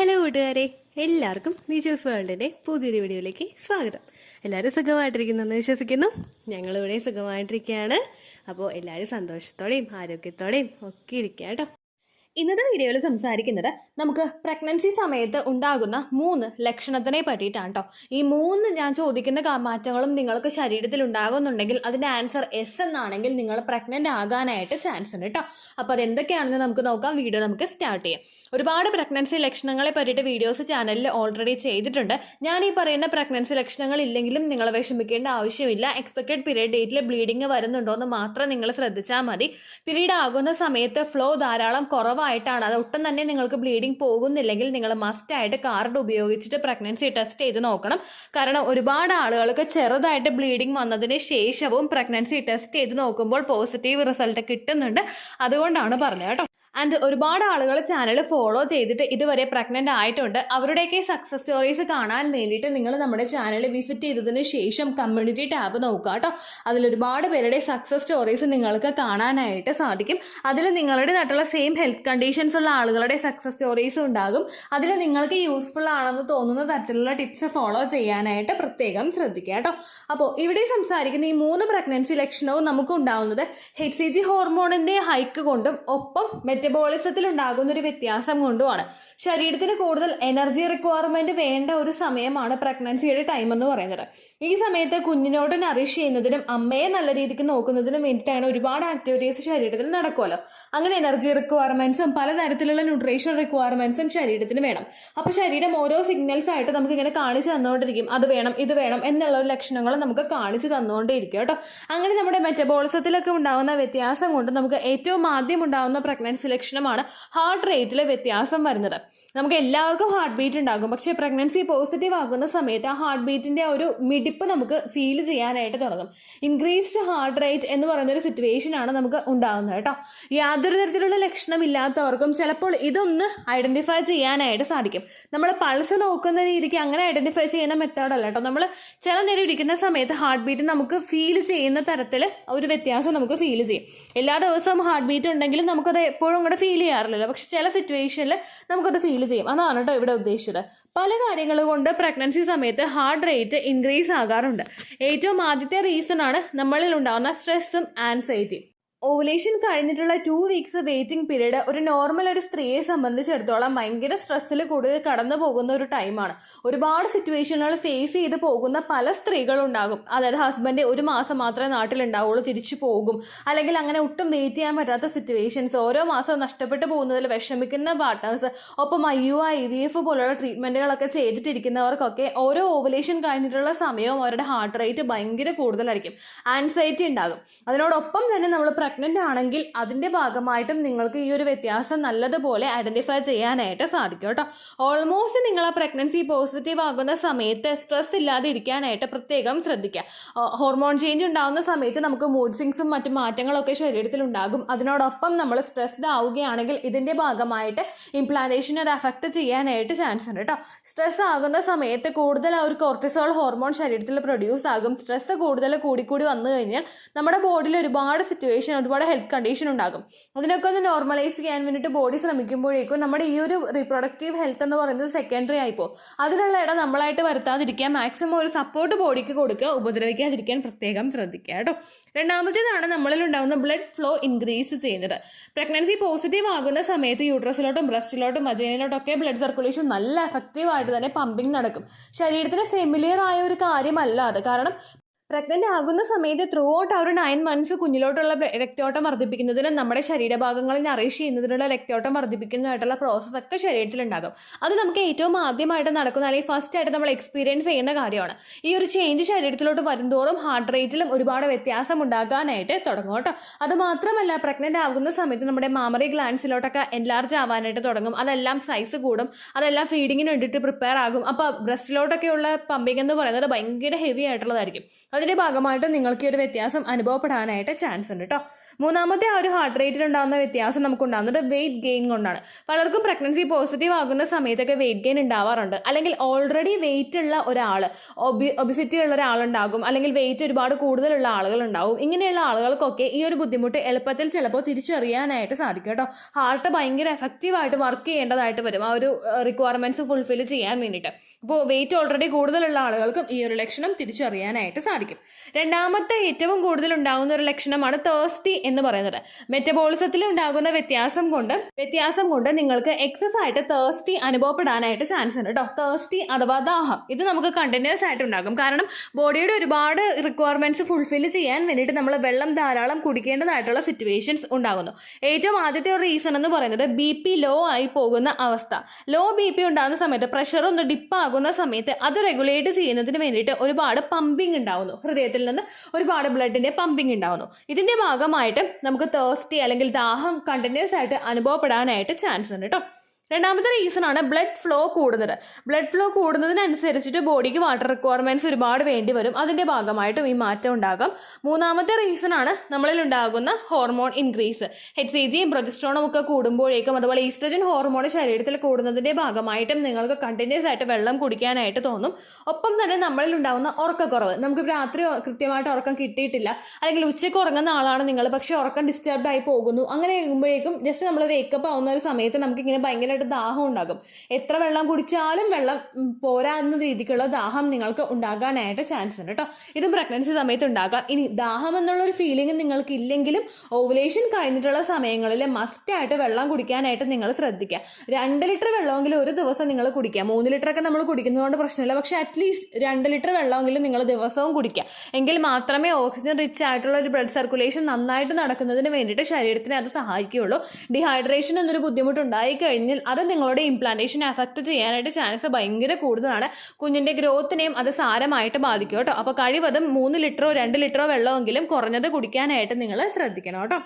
Hello കൂട്ടുകാരെ, എല്ലാവർക്കും നിജോസ് വേൾഡിൻ്റെ പുതിയൊരു വീഡിയോയിലേക്ക് സ്വാഗതം. എല്ലാവരും സുഖമായിട്ടിരിക്കുന്നെന്ന് വിശ്വസിക്കുന്നു. ഞങ്ങളിവിടെ സുഖമായിട്ടിരിക്കുകയാണ്. അപ്പോൾ എല്ലാവരും സന്തോഷത്തോടെയും ആരോഗ്യത്തോടെയും ഒക്കെ ഇരിക്കുക കേട്ടോ. ഇന്നത്തെ വീഡിയോയിൽ സംസാരിക്കുന്നത് നമുക്ക് പ്രഗ്നൻസി സമയത്ത് ഉണ്ടാകുന്ന 3 ലക്ഷണത്തിനെ പറ്റിയിട്ടാണ് കേട്ടോ. ഈ 3 ഞാൻ ചോദിക്കുന്ന മാറ്റങ്ങളും നിങ്ങൾക്ക് ശരീരത്തിൽ ഉണ്ടാകുന്നുണ്ടെങ്കിൽ അതിൻ്റെ ആൻസർ എസ് എന്നാണെങ്കിൽ നിങ്ങൾ പ്രഗ്നൻ്റ് ആകാനായിട്ട് ചാൻസ് ഉണ്ട് കേട്ടോ. അപ്പോൾ അതെന്തൊക്കെയാണെന്ന് നമുക്ക് നോക്കാം. വീഡിയോ നമുക്ക് സ്റ്റാർട്ട് ചെയ്യാം. ഒരുപാട് പ്രഗ്നൻസി ലക്ഷണങ്ങളെ പറ്റിയിട്ട് വീഡിയോസ് ചാനലിൽ ഓൾറെഡി ചെയ്തിട്ടുണ്ട്. ഞാൻ ഈ പറയുന്ന പ്രഗ്നൻസി ലക്ഷണങ്ങൾ ഇല്ലെങ്കിലും നിങ്ങൾ വിഷമിക്കേണ്ട ആവശ്യമില്ല. എക്സ്പെക്റ്റഡ് പീരീഡ് ഡേറ്റിൽ ബ്ലീഡിങ് വരുന്നുണ്ടോ എന്ന് മാത്രം നിങ്ങൾ ശ്രദ്ധിച്ചാൽ മതി. പീരീഡ് ആകുന്ന സമയത്ത് ഫ്ലോ ധാരാളം കുറവായിട്ടാണ്, അത് ഒട്ടും തന്നെ നിങ്ങൾക്ക് ബ്ലീഡിങ് പോകുന്നില്ലെങ്കിൽ നിങ്ങൾ മസ്റ്റായിട്ട് കാർഡ് ഉപയോഗിച്ചിട്ട് പ്രഗ്നൻസി ടെസ്റ്റ് ചെയ്ത് നോക്കണം. കാരണം ഒരുപാട് ആളുകൾക്ക് ചെറുതായിട്ട് ബ്ലീഡിങ് വന്നതിന് ശേഷവും പ്രഗ്നൻസി ടെസ്റ്റ് ചെയ്ത് നോക്കുമ്പോൾ പോസിറ്റീവ് റിസൾട്ട് കിട്ടുന്നുണ്ട്. അതുകൊണ്ടാണ് പറഞ്ഞത് കേട്ടോ. ആൻഡ് ഒരുപാട് ആളുകൾ ചാനൽ ഫോളോ ചെയ്തിട്ട് ഇതുവരെ പ്രഗ്നൻ്റ് ആയിട്ടുണ്ട്. അവരുടെയൊക്കെ സക്സസ് സ്റ്റോറീസ് കാണാൻ വേണ്ടിയിട്ട് നിങ്ങൾ നമ്മുടെ ചാനൽ വിസിറ്റ് ചെയ്തതിന് ശേഷം കമ്മ്യൂണിറ്റി ടാബ് നോക്കുക കേട്ടോ. അതിലൊരുപാട് പേരുടെ സക്സസ് സ്റ്റോറീസ് നിങ്ങൾക്ക് കാണാനായിട്ട് സാധിക്കും. അതിൽ നിങ്ങളുടെ നാട്ടിലുള്ള സെയിം ഹെൽത്ത് കണ്ടീഷൻസ് ഉള്ള ആളുകളുടെ സക്സസ് സ്റ്റോറീസ് ഉണ്ടാകും. അതിൽ നിങ്ങൾക്ക് യൂസ്ഫുൾ ആണെന്ന് തോന്നുന്ന തരത്തിലുള്ള ടിപ്സ് ഫോളോ ചെയ്യാനായിട്ട് പ്രത്യേകം ശ്രദ്ധിക്കുക കേട്ടോ. അപ്പോൾ ഇവിടെ സംസാരിക്കുന്ന ഈ 3 പ്രഗ്നൻസി ലക്ഷണവും നമുക്ക് ഉണ്ടാവുന്നത് HCG ഹോർമോണിന്റെ ഹൈക്ക് കൊണ്ടും ഒപ്പം മെറ്റബോളിസത്തിൽ ഉണ്ടാകുന്ന ഒരു വ്യത്യാസം കൊണ്ടുമാണ്. ശരീരത്തിന് കൂടുതൽ എനർജി റിക്വയർമെന്റ് വേണ്ട ഒരു സമയമാണ് പ്രഗ്നൻസിയുടെ ടൈം എന്ന് പറയുന്നത്. ഈ സമയത്ത് കുഞ്ഞിനോട് നറിഷ് ചെയ്യുന്നതിനും അമ്മയെ നല്ല രീതിക്ക് നോക്കുന്നതിനും വേണ്ടിയിട്ടാണ് ഒരുപാട് ആക്ടിവിറ്റീസ് ശരീരത്തിൽ നടക്കുമല്ലോ. അങ്ങനെ എനർജി റിക്വയർമെന്റ്സും പലതരത്തിലുള്ള ന്യൂട്രീഷൻ റിക്വയർമെന്റ്സും ശരീരത്തിന് വേണം. അപ്പൊ ശരീരം ഓരോ സിഗ്നൽസ് ആയിട്ട് നമുക്ക് ഇങ്ങനെ കാണിച്ചു തന്നുകൊണ്ടിരിക്കും. അത് വേണം ഇത് വേണം എന്നുള്ള ഒരു ലക്ഷണങ്ങൾ നമുക്ക് കാണിച്ചു തന്നുകൊണ്ടേയിരിക്കും കേട്ടോ. അങ്ങനെ നമ്മുടെ മെറ്റബോളിസത്തിലൊക്കെ ഉണ്ടാകുന്ന വ്യത്യാസം കൊണ്ട് നമുക്ക് ഏറ്റവും ആദ്യം ഉണ്ടാകുന്ന പ്രഗ്നൻസി ലക്ഷണമാണ് ഹാർട്ട് റേറ്റിലെ വ്യത്യാസം വരുന്നത്. നമുക്ക് എല്ലാവർക്കും ഹാർട്ട് ബീറ്റ് ഉണ്ടാകും. പക്ഷേ പ്രഗ്നൻസി പോസിറ്റീവ് ആകുന്ന സമയത്ത് ആ ഹാർട്ട് ബീറ്റിന്റെ ഒരു മിടിപ്പ് നമുക്ക് ഫീൽ ചെയ്യാനായിട്ട് തുടങ്ങും. ഇൻക്രീസ്ഡ് ഹാർട്ട് റേറ്റ് എന്ന് പറയുന്ന ഒരു സിറ്റുവേഷൻ ആണ് നമുക്ക് ഉണ്ടാകുന്നത് കേട്ടോ. യാതൊരു തരത്തിലുള്ള ലക്ഷണം ഇല്ലാത്തവർക്കും ചിലപ്പോൾ ഇതൊന്ന് ഐഡന്റിഫൈ ചെയ്യാനായിട്ട് സാധിക്കും. നമ്മൾ പൾസ് നോക്കുന്ന രീതിക്ക് അങ്ങനെ ഐഡന്റിഫൈ ചെയ്യുന്ന മെത്തേഡല്ല കേട്ടോ. നമ്മൾ ചില നേരം ഇരിക്കുന്ന സമയത്ത് ഹാർട്ട് ബീറ്റ് നമുക്ക് ഫീൽ ചെയ്യുന്ന തരത്തിൽ ഒരു വ്യത്യാസം നമുക്ക് ഫീൽ ചെയ്യും. എല്ലാ ദിവസവും ഹാർട്ട് ബീറ്റ് ഉണ്ടെങ്കിലും നമുക്കത് എപ്പോഴും കൂടെ ഫീൽ ചെയ്യാറില്ലല്ലോ. പക്ഷെ ചില സിറ്റുവേഷനിൽ നമുക്കത് ഫീൽ ചെയ്യും. അതാണ് കേട്ടോ ഇവിടെ ഉദ്ദേശിച്ചത്. പല കാര്യങ്ങൾ കൊണ്ട് പ്രഗ്നൻസി സമയത്ത് ഹാർട്ട് റേറ്റ് ഇൻക്രീസ് ആകാറുണ്ട്. ഏറ്റവും ആദ്യത്തെ റീസൺ ആണ് നമ്മളിൽ ഉണ്ടാകുന്ന സ്ട്രെസ്സും ആൻസൈറ്റിയും. ഓവുലേഷൻ കഴിഞ്ഞിട്ടുള്ള 2 വീക്സ് വെയിറ്റിംഗ് പീരീഡ് ഒരു നോർമൽ ഒരു സ്ത്രീയെ സംബന്ധിച്ചിടത്തോളം ഭയങ്കര സ്ട്രെസ്സിൽ കൂടുതൽ കടന്നു പോകുന്ന ഒരു ടൈമാണ്. ഒരുപാട് സിറ്റുവേഷനുകൾ ഫേസ് ചെയ്ത് പോകുന്ന പല സ്ത്രീകളുണ്ടാകും. അതായത് ഹസ്ബൻഡ് 1 മാസം മാത്രമേ നാട്ടിലുണ്ടാവുള്ളൂ, തിരിച്ചു പോകും, അല്ലെങ്കിൽ അങ്ങനെ ഒട്ടും വെയിറ്റ് ചെയ്യാൻ പറ്റാത്ത സിറ്റുവേഷൻസ്, ഓരോ മാസം നഷ്ടപ്പെട്ടു പോകുന്നതിൽ വിഷമിക്കുന്ന പാർട്ട്നേഴ്സ്, ഒപ്പം IVF പോലുള്ള ട്രീറ്റ്മെന്റുകളൊക്കെ ചെയ്തിട്ടിരിക്കുന്നവർക്കൊക്കെ ഓരോ ഓവുലേഷൻ കഴിഞ്ഞിട്ടുള്ള സമയവും അവരുടെ ഹാർട്ട് റേറ്റ് ഭയങ്കര കൂടുതലായിരിക്കും. ആൻസൈറ്റി ഉണ്ടാകും. അതിനോടൊപ്പം തന്നെ നമ്മൾ പ്രഗ്നന്റ് ആണെങ്കിൽ അതിന്റെ ഭാഗമായിട്ടും നിങ്ങൾക്ക് ഈ ഒരു വ്യത്യാസം നല്ലതുപോലെ ഐഡന്റിഫൈ ചെയ്യാനായിട്ട് സാധിക്കും കേട്ടോ. ഓൾമോസ്റ്റ് നിങ്ങൾ ആ പ്രഗ്നൻസി പോസിറ്റീവ് ആകുന്ന സമയത്ത് സ്ട്രെസ് ഇല്ലാതെ ഇരിക്കാനായിട്ട് പ്രത്യേകം ശ്രദ്ധിക്കുക. ഹോർമോൺ ചേഞ്ച് ഉണ്ടാകുന്ന സമയത്ത് നമുക്ക് മൂഡ് സ്വിങ്സും മറ്റു മാറ്റങ്ങളൊക്കെ ശരീരത്തിൽ ഉണ്ടാകും. അതിനോടൊപ്പം നമ്മൾ സ്ട്രെസ്ഡ് ആവുകയാണെങ്കിൽ ഇതിന്റെ ഭാഗമായിട്ട് ഇംപ്ലാന്റേഷൻ ഒരു അഫക്റ്റ് ചെയ്യാനായിട്ട് ചാൻസ് ഉണ്ട് കേട്ടോ. സ്ട്രെസ് ആകുന്ന സമയത്ത് കൂടുതൽ ഒരു കോർട്ടിസോൾ ഹോർമോൺ ശരീരത്തിൽ പ്രൊഡ്യൂസ് ആകും. സ്ട്രെസ് കൂടുതൽ കൂടിക്കൂടി വന്നു കഴിഞ്ഞാൽ നമ്മുടെ ബോഡിയിൽ ഒരുപാട് സിറ്റുവേഷൻ, ഒരുപാട് ഹെൽത്ത് കണ്ടീഷൻ ഉണ്ടാകും. അതിനൊക്കെ ഒന്ന് നോർമലൈസ് ചെയ്യാൻ വേണ്ടിയിട്ട് ബോഡി ശ്രമിക്കുമ്പോഴേക്കും നമ്മുടെ ഈ ഒരു റീപ്രൊഡക്റ്റീവ് ഹെൽത്ത് എന്ന് പറയുന്നത് സെക്കൻഡറി ആയിപ്പോ. അതിനുള്ള ഇടം നമ്മളായിട്ട് വരുത്താതിരിക്കുക. മാക്സിമം ഒരു സപ്പോർട്ട് ബോഡിക്ക് കൊടുക്കുക. ഉപദ്രവിക്കാതിരിക്കാൻ പ്രത്യേകം ശ്രദ്ധിക്കുക കേട്ടോ. രണ്ടാമത്തേതാണ് നമ്മളിൽ ഉണ്ടാകുന്ന ബ്ലഡ് ഫ്ലോ ഇൻക്രീസ് ചെയ്യുന്നത്. പ്രഗ്നൻസി പോസിറ്റീവ് ആകുന്ന സമയത്ത് യൂട്രസിലോട്ടും ബ്രസ്റ്റിലോട്ടും വജൈനയിലോട്ടും ഒക്കെ ബ്ലഡ് സർക്കുലേഷൻ നല്ല എഫക്റ്റീവ് ആയിട്ട് തന്നെ പമ്പിങ് നടക്കും. ശരീരത്തിന് ഫെമിലിയർ ആയ ഒരു കാര്യമല്ല അത്. കാരണം പ്രഗ്നന്റ് ആകുന്ന സമയത്ത് ത്രൂ ഔട്ട് ആ ഒരു 9 മന്ത്സ് കുഞ്ഞിലോട്ടുള്ള രക്തയോട്ടം വർദ്ധിപ്പിക്കുന്നതിനും നമ്മുടെ ശരീരഭാഗങ്ങളിൽ നറിഷ് ചെയ്യുന്നതിനുള്ള രക്തയോട്ടം വർദ്ധിപ്പിക്കുന്നതായിട്ടുള്ള പ്രോസസ്സ് ഒക്കെ ശരീരത്തിലുണ്ടാകും. അത് നമുക്ക് ഏറ്റവും ആദ്യമായിട്ട് നടക്കുന്ന അല്ലെങ്കിൽ ഫസ്റ്റ് ആയിട്ട് നമ്മൾ എക്സ്പീരിയൻസ് ചെയ്യുന്ന കാര്യമാണ്. ഈ ഒരു ചേഞ്ച് ശരീരത്തിലോട്ട് വരുന്തോറും ഹാർട്ട് റേറ്റിലും ഒരുപാട് വ്യത്യാസം ഉണ്ടാകാനായിട്ട് തുടങ്ങും കേട്ടോ. അത് മാത്രമല്ല പ്രഗ്നന്റ് ആകുന്ന സമയത്ത് നമ്മുടെ മാമറി ഗ്ലാൻസിലോട്ടൊക്കെ എൻലാർജ് ആവാനായിട്ട് തുടങ്ങും. അതെല്ലാം സൈസ് കൂടും. അതെല്ലാം ഫീഡിങ്ങിന് വേണ്ടിയിട്ട് പ്രിപ്പയർ ആകും. അപ്പോൾ ബ്രസ്റ്റിലോട്ടൊക്കെയുള്ള പമ്പിങ് എന്ന് പറയുന്നത് ഭയങ്കര ഹെവി ആയിട്ടുള്ളതായിരിക്കും. അതിന്റെ ഭാഗമായിട്ട് നിങ്ങൾക്ക് ഈ ഒരു വ്യത്യാസം അനുഭവപ്പെടാനായിട്ട് ചാൻസ് ഉണ്ട് കേട്ടോ. മൂന്നാമത്തെ ആ ഒരു ഹാർട്ട് റേറ്റിൽ ഉണ്ടാകുന്ന വ്യത്യാസം നമുക്ക് ഉണ്ടാകുന്നത് വെയിറ്റ് ഗെയിൻ കൊണ്ടാണ്. പലർക്കും പ്രഗ്നൻസി പോസിറ്റീവ് ആകുന്ന സമയത്തൊക്കെ വെയിറ്റ് ഗെയിൻ ഉണ്ടാവാറുണ്ട്. അല്ലെങ്കിൽ ഓൾറെഡി വെയിറ്റ് ഉള്ള ഒരാൾ, ഒബിസിറ്റി ഉള്ള ഒരാളുണ്ടാകും, അല്ലെങ്കിൽ വെയിറ്റ് ഒരുപാട് കൂടുതലുള്ള ആളുകൾ ഉണ്ടാവും. ഇങ്ങനെയുള്ള ആളുകൾക്കൊക്കെ ഈ ഒരു ബുദ്ധിമുട്ട് എളുപ്പത്തിൽ ചിലപ്പോൾ തിരിച്ചറിയാനായിട്ട് സാധിക്കും കേട്ടോ. ഹാർട്ട് ഭയങ്കര എഫക്റ്റീവായിട്ട് വർക്ക് ചെയ്യേണ്ടതായിട്ട് വരും ആ ഒരു റിക്വയർമെന്റ്സ് ഫുൾഫിൽ ചെയ്യാൻ വേണ്ടിയിട്ട്. അപ്പോൾ വെയിറ്റ് ഓൾറെഡി കൂടുതലുള്ള ആളുകൾക്കും ഈ ഒരു ലക്ഷണം തിരിച്ചറിയാനായിട്ട് സാധിക്കും. രണ്ടാമത്തെ ഏറ്റവും കൂടുതൽ ഉണ്ടാകുന്ന ഒരു ലക്ഷണമാണ് തേഴ്സ്റ്റി എന്ന് പറയുന്നത്. മെറ്റബോളിസത്തിൽ ഉണ്ടാകുന്ന വ്യത്യാസം കൊണ്ട് നിങ്ങൾക്ക് എക്സസ് ആയിട്ട് തേഴ്സ്റ്റി അനുഭവപ്പെടാനായിട്ട് ചാൻസ് ഉണ്ട് കേട്ടോ. തേഴ്സ്റ്റി അഥവാ ദാഹം ഇത് നമുക്ക് കണ്ടിന്യൂസ് ആയിട്ട് ഉണ്ടാകും. കാരണം ബോഡിയുടെ ഒരുപാട് റിക്വയർമെന്റ്സ് ഫുൾഫിൽ ചെയ്യാൻ വേണ്ടിയിട്ട് നമ്മൾ വെള്ളം ധാരാളം കുടിക്കേണ്ടതായിട്ടുള്ള സിറ്റുവേഷൻസ് ഉണ്ടാകുന്നു. ഏറ്റവും ആദ്യത്തെ ഒരു റീസൺ എന്ന് പറയുന്നത് BP ലോ ആയി പോകുന്ന അവസ്ഥ. ലോ BP ഉണ്ടാകുന്ന സമയത്ത് പ്രഷർ ഒന്ന് ഡിപ്പ് ആകുന്ന സമയത്ത് അത് റെഗുലേറ്റ് ചെയ്യുന്നതിന് വേണ്ടിയിട്ട് ഒരുപാട് പമ്പിങ് ഉണ്ടാവുന്നു. ഹൃദയത്തിൽ നിന്ന് ഒരുപാട് ബ്ലഡിന്റെ പമ്പിങ് ഉണ്ടാവുന്നു. ഇതിന്റെ ഭാഗമായിട്ട് നമുക്ക് തേഴ്സ്റ്റി അല്ലെങ്കിൽ ദാഹം കണ്ടിന്യൂസ് ആയിട്ട് അനുഭവപ്പെടാനായിട്ട് ചാൻസ് ഉണ്ട് കേട്ടോ. രണ്ടാമത്തെ റീസൺ ആണ് ബ്ലഡ് ഫ്ലോ കൂടുന്നത്. ബ്ലഡ് ഫ്ലോ കൂടുന്നതിനനുസരിച്ചിട്ട് ബോഡിക്ക് വാട്ടർ റിക്വയർമെന്റ്സ് ഒരുപാട് വേണ്ടി വരും. അതിന്റെ ഭാഗമായിട്ടും ഈ മാറ്റം ഉണ്ടാകാം. മൂന്നാമത്തെ റീസൺ ആണ് നമ്മളിൽ ഉണ്ടാകുന്ന ഹോർമോൺ ഇൻക്രീസ്. HCGയും പ്രൊജസ്ട്രോണും ഒക്കെ കൂടുമ്പോഴേക്കും, അതുപോലെ ഈസ്ട്രജൻ ഹോർമോൺ ശരീരത്തിൽ കൂടുന്നതിന്റെ ഭാഗമായിട്ടും നിങ്ങൾക്ക് കണ്ടിന്യൂസ് ആയിട്ട് വെള്ളം കുടിക്കാനായിട്ട് തോന്നും. ഒപ്പം തന്നെ നമ്മളിൽ ഉണ്ടാകുന്ന ഉറക്കക്കുറവ്. നമുക്ക് രാത്രി കൃത്യമായിട്ട് ഉറക്കം കിട്ടിയിട്ടില്ല, അല്ലെങ്കിൽ ഉച്ചയ്ക്ക് ഉറങ്ങുന്ന ആളാണ് നിങ്ങൾ, പക്ഷെ ഉറക്കം ഡിസ്റ്റർബ്ഡ് ആയി പോകുന്നു. അങ്ങനെ ആകുമ്പോഴേക്കും ജസ്റ്റ് നമ്മൾ വേക്കപ്പ് ആവുന്ന ഒരു സമയത്ത് നമുക്ക് ഇങ്ങനെ ഭയങ്കര ദാഹം ഉണ്ടാകും. എത്ര വെള്ളം കുടിച്ചാലും വെള്ളം പോരാ എന്ന രീതിക്കുള്ള ദാഹം നിങ്ങൾക്ക് ഉണ്ടാകാനായിട്ട് ചാൻസ് ഉണ്ട് കേട്ടോ. ഇതും പ്രഗ്നൻസി സമയത്ത് ഉണ്ടാകാം. ഇനി ദാഹം എന്നുള്ള ഒരു ഫീലിംഗ് നിങ്ങൾക്ക് ഇല്ലെങ്കിലും ഓവുലേഷൻ കഴിഞ്ഞിട്ടുള്ള സമയങ്ങളിൽ മസ്റ്റായിട്ട് വെള്ളം കുടിക്കാനായിട്ട് നിങ്ങൾ ശ്രദ്ധിക്കുക. 2 ലിറ്റർ വെള്ളമെങ്കിലും ഒരു ദിവസം നിങ്ങൾ കുടിക്കുക. 3 ലിറ്ററൊക്കെ നമ്മൾ കുടിക്കുന്നതുകൊണ്ട് പ്രശ്നമില്ല, പക്ഷെ അറ്റ്ലീസ്റ്റ് 2 ലിറ്റർ വെള്ളമെങ്കിലും നിങ്ങൾ ദിവസവും കുടിക്കുക. എങ്കിൽ മാത്രമേ ഓക്സിജൻ റിച്ച് ആയിട്ടുള്ള ഒരു ബ്ലഡ് സർക്കുലേഷൻ നന്നായിട്ട് നടക്കുന്നതിന് വേണ്ടിയിട്ട് ശരീരത്തിനെ അത് സഹായിക്കുകയുള്ളൂ. ഡിഹൈഡ്രേഷൻ എന്നൊരു ബുദ്ധിമുട്ട് ഉണ്ടായി കഴിഞ്ഞാൽ അത് നിങ്ങളുടെ ഇംപ്ലാന്റേഷനെ അഫക്റ്റ് ചെയ്യാനായിട്ട് ചാൻസ് ഭയങ്കര കൂടുതലാണ്. കുഞ്ഞിന്റെ ഗ്രോത്തിനെയും അത് സാരമായിട്ട് ബാധിക്കും കേട്ടോ. അപ്പോൾ കഴിവതും 3 ലിറ്ററോ 2 ലിറ്ററോ വെള്ളമെങ്കിലും കുറഞ്ഞത് കുടിക്കാനായിട്ട് നിങ്ങൾ ശ്രദ്ധിക്കണം കേട്ടോ.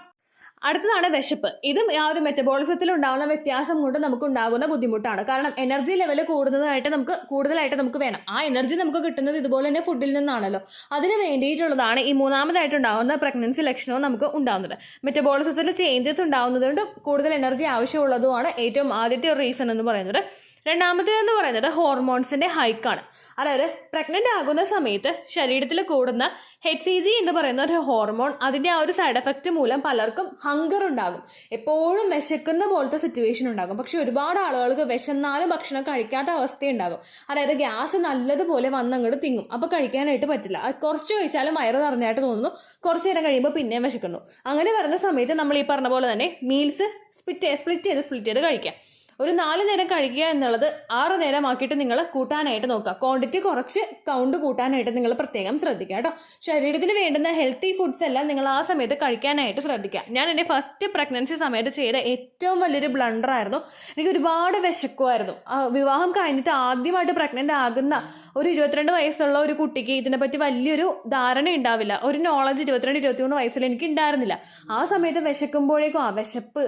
അടുത്തതാണ് വിശപ്പ്. ഇതും ആ ഒരു മെറ്റബോളിസത്തിൽ ഉണ്ടാകുന്ന വ്യത്യാസം കൊണ്ട് നമുക്ക് ഉണ്ടാകുന്ന ബുദ്ധിമുട്ടാണ്. കാരണം എനർജി ലെവൽ കൂടുതലായിട്ട് നമുക്ക് വേണം. ആ എനർജി നമുക്ക് കിട്ടുന്നത് ഇതുപോലെ തന്നെ ഫുഡിൽ നിന്നാണല്ലോ. അതിന് വേണ്ടിയിട്ടുള്ളതാണ് ഈ മൂന്നാമതായിട്ടുണ്ടാകുന്ന പ്രഗ്നൻസി ലക്ഷണവും നമുക്ക് ഉണ്ടാകുന്നത്. മെറ്റബോളിസത്തിൽ ചേഞ്ചസ് ഉണ്ടാകുന്നത് കൊണ്ട് കൂടുതൽ എനർജി ആവശ്യമുള്ളതുമാണ് ഏറ്റവും ആദ്യത്തെ ഒരു റീസൺ എന്ന് പറയുന്നത്. രണ്ടാമത്തേതെന്ന് പറയുന്നത് ഹോർമോൺസിന്റെ ഹൈക്കാണ്. അതായത് പ്രഗ്നന്റ് ആകുന്ന സമയത്ത് ശരീരത്തിൽ കൂടുന്ന HCG എന്ന് പറയുന്ന ഒരു ഹോർമോൺ, അതിന്റെ ആ ഒരു സൈഡ് എഫക്റ്റ് മൂലം പലർക്കും ഹങ്കർ ഉണ്ടാകും. എപ്പോഴും വിശക്കുന്ന പോലത്തെ സിറ്റുവേഷൻ ഉണ്ടാകും. പക്ഷെ ഒരുപാട് ആളുകൾക്ക് വിശന്നാലും ഭക്ഷണം കഴിക്കാത്ത അവസ്ഥയുണ്ടാകും. അതായത് ഗ്യാസ് നല്ലതുപോലെ വന്നങ്ങോട്ട് തിങ്ങും. അപ്പൊ കഴിക്കാനായിട്ട് പറ്റില്ല. കുറച്ച് കഴിച്ചാലും വയറ് നിറഞ്ഞായിട്ട് തോന്നുന്നു. കുറച്ചു നേരം കഴിയുമ്പോൾ പിന്നെയും വിശക്കുന്നു. അങ്ങനെ വരുന്ന സമയത്ത് നമ്മൾ ഈ പറഞ്ഞ പോലെ തന്നെ മീൽസ് സ്പ്ലിറ്റ് ചെയ്ത് കഴിക്കാം. ഒരു 4 നേരം കഴിക്കുക എന്നുള്ളത് 6 നേരം ആക്കിയിട്ട് നിങ്ങൾ കൂട്ടാനായിട്ട് നോക്കുക. ക്വാണ്ടിറ്റി കുറച്ച് കൗണ്ട് കൂട്ടാനായിട്ട് നിങ്ങൾ പ്രത്യേകം ശ്രദ്ധിക്കുക കേട്ടോ. ശരീരത്തിന് വേണ്ടുന്ന ഹെൽത്തി ഫുഡ്സ് എല്ലാം നിങ്ങൾ ആ സമയത്ത് കഴിക്കാനായിട്ട് ശ്രദ്ധിക്കുക. ഞാൻ എൻ്റെ ഫസ്റ്റ് പ്രഗ്നൻസി സമയത്ത് ചെയ്ത ഏറ്റവും വലിയൊരു ബ്ലണ്ടർ ആയിരുന്നു. എനിക്ക് ഒരുപാട് വിശക്കുമായിരുന്നു. വിവാഹം കഴിഞ്ഞിട്ട് ആദ്യമായിട്ട് പ്രഗ്നന്റ് ആകുന്ന ഒരു 22 വയസ്സുള്ള ഒരു കുട്ടിക്ക് ഇതിനെപ്പറ്റി വലിയൊരു ധാരണ ഉണ്ടാവില്ല. ഒരു നോളജ് 22-23 വയസ്സിൽ എനിക്ക് ഉണ്ടായിരുന്നില്ല. ആ സമയത്ത് വിശക്കുമ്പോഴേക്കും ആ വിശപ്പ്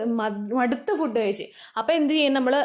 മടുത്ത് ഫുഡ് കഴിച്ച്. അപ്പം എന്ത് ചെയ്യും, നമ്മൾ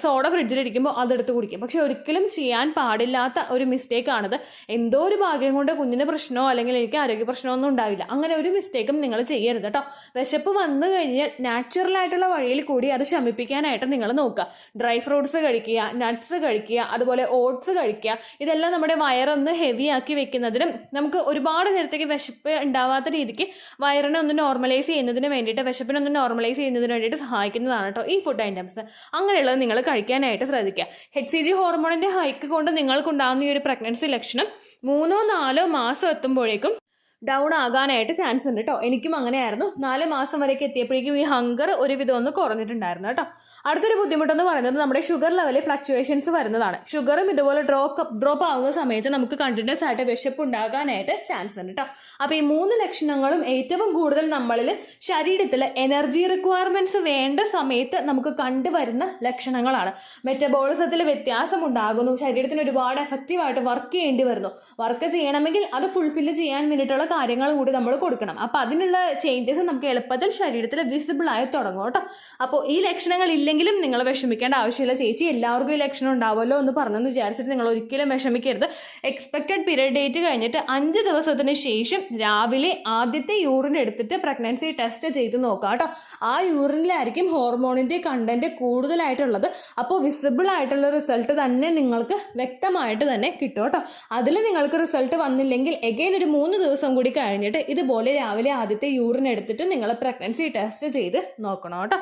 സോഡ ഫ്രിഡ്ജിലിരിക്കുമ്പോൾ അതെടുത്ത് കുടിക്കും. പക്ഷെ ഒരിക്കലും ചെയ്യാൻ പാടില്ലാത്ത ഒരു മിസ്റ്റേക്കാണിത്. എന്തോ ഒരു ഭാഗ്യം കൊണ്ട് കുഞ്ഞിന് പ്രശ്നമോ അല്ലെങ്കിൽ എനിക്ക് ആരോഗ്യ പ്രശ്നമോ ഒന്നും ഉണ്ടാവില്ല. അങ്ങനെ ഒരു മിസ്റ്റേക്കും നിങ്ങൾ ചെയ്യരുത് കേട്ടോ. വിശപ്പ് വന്നു കഴിഞ്ഞാൽ നാച്ചുറൽ ആയിട്ടുള്ള വഴിയിൽ കൂടി അത് ശമിപ്പിക്കാനായിട്ട് നിങ്ങൾ നോക്കുക. ഡ്രൈ ഫ്രൂട്ട്സ് കഴിക്കുക, നട്ട്സ് കഴിക്കുക, അതുപോലെ ഓട്സ് കഴിക്കുക. ഇതെല്ലാം നമ്മുടെ വയറൊന്ന് ഹെവി ആക്കി വെക്കുന്നതിനും നമുക്ക് ഒരുപാട് നേരത്തേക്ക് വിശപ്പ് ഉണ്ടാവാത്ത രീതിക്ക് വയറിനെ ഒന്ന് നോർമലൈസ് ചെയ്യുന്നതിന് വേണ്ടിയിട്ട്, വിശപ്പിനൊന്ന് നോർമലൈസ് ചെയ്യുന്നതിന് വേണ്ടിയിട്ട് സഹായിക്കുന്നതാണ് കേട്ടോ ഈ ഫുഡ് ഐറ്റംസ്. അങ്ങനെയുള്ളത് നിങ്ങൾ കഴിക്കാനായിട്ട് ശ്രദ്ധിക്കുക. HCG ഹോർമോണിന്റെ ഹൈക്ക് കൊണ്ട് നിങ്ങൾക്കുണ്ടാകുന്ന ഈ ഒരു പ്രഗ്നൻസി ലക്ഷണം 3-4 മാസം എത്തുമ്പോഴേക്കും ഡൗൺ ആകാനായിട്ട് ചാൻസ് ഉണ്ട് കേട്ടോ. എനിക്കും അങ്ങനെയായിരുന്നു. 4 മാസം വരെയൊക്കെ എത്തിയപ്പോഴേക്കും ഈ ഹങ്കർ ഒരുവിധം ഒന്ന് കുറഞ്ഞിട്ടുണ്ടായിരുന്നു കേട്ടോ. അടുത്തൊരു ബുദ്ധിമുട്ടെന്ന് പറയുന്നത് നമ്മുടെ ഷുഗർ ലെവലിൽ ഫ്ലക്ച്വേഷൻസ് വരുന്നതാണ്. ഷുഗറും ഇതുപോലെ ഡ്രോപ്പ് ആവുന്ന സമയത്ത് നമുക്ക് കണ്ടിന്യൂസ് ആയിട്ട് വിശപ്പ് ഉണ്ടാകാനായിട്ട് ചാൻസ് ഉണ്ട് കേട്ടോ. അപ്പോൾ ഈ 3 ലക്ഷണങ്ങളും ഏറ്റവും കൂടുതൽ നമ്മളിൽ ശരീരത്തിൽ എനർജി റിക്വയർമെന്റ്സ് വേണ്ട സമയത്ത് നമുക്ക് കണ്ടുവരുന്ന ലക്ഷണങ്ങളാണ്. മെറ്റബോളിസത്തിൽ വ്യത്യാസം ഉണ്ടാകുന്നു. ശരീരത്തിന് ഒരുപാട് എഫക്റ്റീവായിട്ട് വർക്ക് ചെയ്യേണ്ടി വരുന്നു. വർക്ക് ചെയ്യണമെങ്കിൽ അത് ഫുൾഫില്ല് ചെയ്യാൻ വേണ്ടിയിട്ടുള്ള കാര്യങ്ങൾ കൂടി നമ്മൾ കൊടുക്കണം. അപ്പോൾ അതിനുള്ള ചേഞ്ചസ് നമുക്ക് എളുപ്പത്തിൽ ശരീരത്തിൽ വിസിബിൾ ആയി തുടങ്ങും കേട്ടോ. അപ്പോൾ ഈ ലക്ഷണങ്ങൾ ഇല്ലെങ്കിൽ വന്നില്ലെങ്കിലും നിങ്ങൾ വിഷമിക്കേണ്ട ആവശ്യമില്ല. ചേച്ചി എല്ലാവർക്കും ഈ ലക്ഷണം ഉണ്ടാവുമല്ലോ എന്ന് പറഞ്ഞെന്ന് വിചാരിച്ചിട്ട് നിങ്ങൾ ഒരിക്കലും വിഷമിക്കരുത്. എക്സ്പെക്റ്റഡ് പീരിയഡ് ഡേറ്റ് കഴിഞ്ഞിട്ട് 5 ദിവസത്തിന് ശേഷം രാവിലെ ആദ്യത്തെ യൂറിൻ എടുത്തിട്ട് പ്രഗ്നൻസി ടെസ്റ്റ് ചെയ്ത് നോക്കാം കേട്ടോ. ആ യൂറിനിലായിരിക്കും ഹോർമോണിന്റെ കണ്ടന്റ് കൂടുതലായിട്ടുള്ളത്. അപ്പോൾ വിസിബിൾ ആയിട്ടുള്ള റിസൾട്ട് തന്നെ നിങ്ങൾക്ക് വ്യക്തമായിട്ട് തന്നെ കിട്ടും കേട്ടോ. അതിൽ നിങ്ങൾക്ക് റിസൾട്ട് വന്നില്ലെങ്കിൽ എഗെയിൻ ഒരു 3 ദിവസം കൂടി കഴിഞ്ഞിട്ട് ഇതുപോലെ രാവിലെ ആദ്യത്തെ യൂറിൻ എടുത്തിട്ട് നിങ്ങൾ പ്രഗ്നൻസി ടെസ്റ്റ് ചെയ്ത് നോക്കണം കേട്ടോ.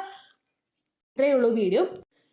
ഇത്രയേ ഉള്ളൂ വീഡിയോ.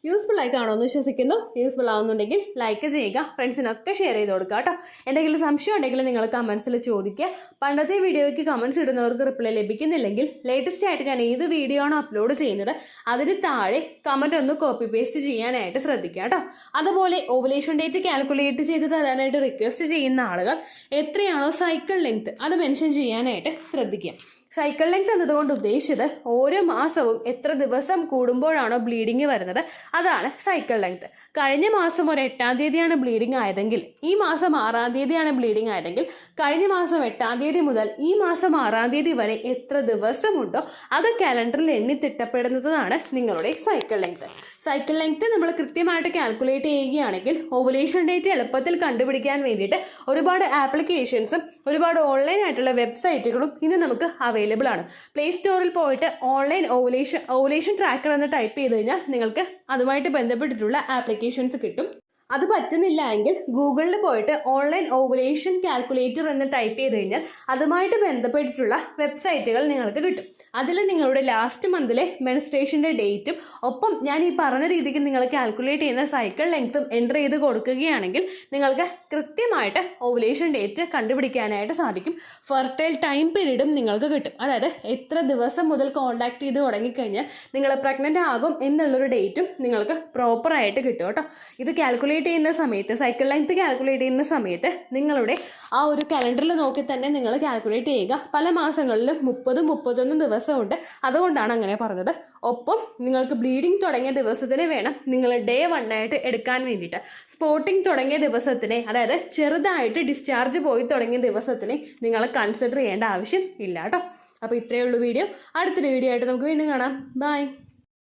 യൂസ്ഫുൾ ആയി കാണുമെന്ന് വിശ്വസിക്കുന്നു. യൂസ്ഫുൾ ആവുന്നുണ്ടെങ്കിൽ ലൈക്ക് ചെയ്യുക, ഫ്രണ്ട്സിനൊക്കെ ഷെയർ ചെയ്ത് കൊടുക്കുക കേട്ടോ. എന്തെങ്കിലും സംശയം ഉണ്ടെങ്കിൽ നിങ്ങൾ കമൻസിൽ ചോദിക്കുക. പണ്ടത്തെ വീഡിയോയ്ക്ക് കമൻസ് ഇടുന്നവർക്ക് റിപ്ലൈ ലഭിക്കുന്നില്ലെങ്കിൽ ലേറ്റസ്റ്റ് ആയിട്ട് ഞാൻ ഏത് വീഡിയോ ആണ് അപ്ലോഡ് ചെയ്യുന്നത് അതിന് താഴെ കമൻറ്റ് ഒന്ന് കോപ്പി പേസ്റ്റ് ചെയ്യാനായിട്ട് ശ്രദ്ധിക്കുക കേട്ടോ. അതുപോലെ ഓവുലേഷൻ ഡേറ്റ് കാൽക്കുലേറ്റ് ചെയ്ത് തരാനായിട്ട് റിക്വസ്റ്റ് ചെയ്യുന്ന ആളുകൾ എത്രയാണോ സൈക്കിൾ ലെങ്ത് അത് മെൻഷൻ ചെയ്യാനായിട്ട് ശ്രദ്ധിക്കുക. സൈക്കിൾ ലെങ്ത് എന്നതുകൊണ്ട് ഉദ്ദേശിച്ചത് ഓരോ മാസവും എത്ര ദിവസം കൂടുമ്പോഴാണോ ബ്ലീഡിങ് വരുന്നത് അതാണ് സൈക്കിൾ ലെങ്ത്. കഴിഞ്ഞ മാസം ഒരു 8-ാം തീയതിയാണ് ബ്ലീഡിങ് ആയതെങ്കിൽ ഈ മാസം 6-ാം തീയതിയാണ് ബ്ലീഡിങ് ആയതെങ്കിൽ കഴിഞ്ഞ മാസം 8-ാം തീയതി മുതൽ ഈ മാസം 6-ാം തീയതി വരെ എത്ര ദിവസമുണ്ടോ അത് കാലണ്ടറിൽ എണ്ണി തിട്ടപ്പെടുന്നതാണ് നിങ്ങളുടെ സൈക്കിൾ ലെങ്ത്. സൈക്കിൾ ലെങ്ത് നമ്മൾ കൃത്യമായിട്ട് കാൽക്കുലേറ്റ് ചെയ്യുകയാണെങ്കിൽ ഓവുലേഷൻ ഡേറ്റ് എളുപ്പത്തിൽ കണ്ടുപിടിക്കാൻ വേണ്ടിയിട്ട് ഒരുപാട് ആപ്ലിക്കേഷൻസും ഒരുപാട് ഓൺലൈൻ ആയിട്ടുള്ള വെബ്സൈറ്റുകളും ഇന്ന് നമുക്ക് അവൈലബിൾ ആണ്. പ്ലേ സ്റ്റോറിൽ പോയിട്ട് ഓൺലൈൻ ഓവുലേഷൻ ട്രാക്കർ എന്ന് ടൈപ്പ് ചെയ്ത് കഴിഞ്ഞാൽ നിങ്ങൾക്ക് അതുമായിട്ട് ബന്ധപ്പെട്ടിട്ടുള്ള ആപ്ലിക്കേഷൻസ് കിട്ടും. അത് പറ്റുന്നില്ല എങ്കിൽ ഗൂഗിളിൽ പോയിട്ട് ഓൺലൈൻ ഓവുലേഷൻ കാൽക്കുലേറ്റർ എന്ന് ടൈപ്പ് ചെയ്ത് കഴിഞ്ഞാൽ അതുമായിട്ട് ബന്ധപ്പെട്ടിട്ടുള്ള വെബ്സൈറ്റുകൾ നിങ്ങൾക്ക് കിട്ടും. അതിൽ നിങ്ങളുടെ ലാസ്റ്റ് മന്തിലെ മെൻസ്ട്രേഷൻ്റെ ഡേറ്റും ഒപ്പം ഞാൻ ഈ പറഞ്ഞ രീതിക്ക് നിങ്ങൾ കാൽക്കുലേറ്റ് ചെയ്യുന്ന സൈക്കിൾ ലെങ്ത്തും എൻ്റർ ചെയ്ത് കൊടുക്കുകയാണെങ്കിൽ നിങ്ങൾക്ക് കൃത്യമായിട്ട് ഓവുലേഷൻ ഡേറ്റ് കണ്ടുപിടിക്കാനായിട്ട് സാധിക്കും. ഫെർട്ടൈൽ ടൈം പീരീഡും നിങ്ങൾക്ക് കിട്ടും. അതായത് എത്ര ദിവസം മുതൽ കോൺടാക്ട് ചെയ്ത് തുടങ്ങിക്കഴിഞ്ഞാൽ നിങ്ങൾ പ്രഗ്നൻ്റ് ആകും എന്നുള്ളൊരു ഡേറ്റും നിങ്ങൾക്ക് പ്രോപ്പറായിട്ട് കിട്ടും കേട്ടോ. ഇത് കാൽക്കുലേറ്റ് ചെയ്യുന്ന സമയത്ത് സൈക്കിൾ ലെങ്ത് കാൽക്കുലേറ്റ് ചെയ്യുന്ന സമയത്ത് നിങ്ങളുടെ ആ ഒരു കലണ്ടറിൽ നോക്കി തന്നെ നിങ്ങൾ കാൽക്കുലേറ്റ് ചെയ്യുക. പല മാസങ്ങളിലും 30-31 ദിവസമുണ്ട്. അതുകൊണ്ടാണ് അങ്ങനെ പറഞ്ഞത്. ഒപ്പം നിങ്ങൾക്ക് ബ്ലീഡിങ് തുടങ്ങിയ ദിവസത്തിന് വേണം നിങ്ങൾ ഡേ 1 ആയിട്ട് എടുക്കാൻ വേണ്ടിയിട്ട്. സ്പോട്ടിങ് തുടങ്ങിയ ദിവസത്തിനെ അതായത് ചെറുതായിട്ട് ഡിസ്ചാർജ് പോയി തുടങ്ങിയ ദിവസത്തിനെ നിങ്ങൾ കൺസിഡർ ചെയ്യേണ്ട ആവശ്യം ഇല്ല കേട്ടോ. അപ്പോൾ ഇത്രയേ ഉള്ളൂ വീഡിയോ. അടുത്തൊരു വീഡിയോ ആയിട്ട് നമുക്ക് വീണ്ടും കാണാം. ബൈ.